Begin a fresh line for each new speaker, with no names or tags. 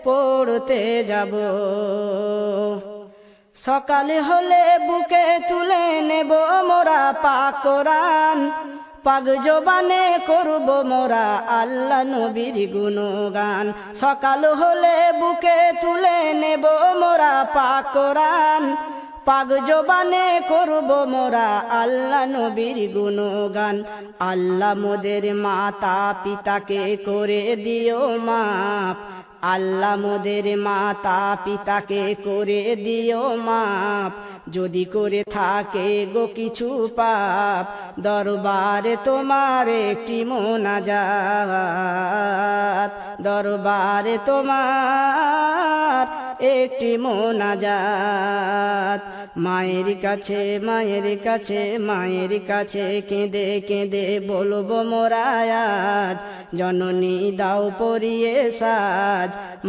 পড়তে যাব। সকাল হলে বুকে তুলে নেব মোরা পাক কোরআন, পাক জবানে করব মোরা আল্লাহ নবীর গুণগান। সকাল হলে বুকে তুলে নেব মোরা পাক কোরআন, পাক জবানে করব মোরা আল্লাহ নবীর গুণগান। আল্লাহ মোদের মাতা পিতাকে করে দিও মাফ, আল্লাহ মোদের মাতা পিতাকে করে দিও মাফ, যদি করে থাকে গো কিছু পাপ, দরবারে তোমার একটি মোনাজাত, দরবারে তোমার একটি মোনাজাত। মায়ের কাছে মায়ের কাছে মায়ের কাছে কেঁদে কেঁদে বলবো মোরা আজ, জননী দাও পরিয়ে সাজ।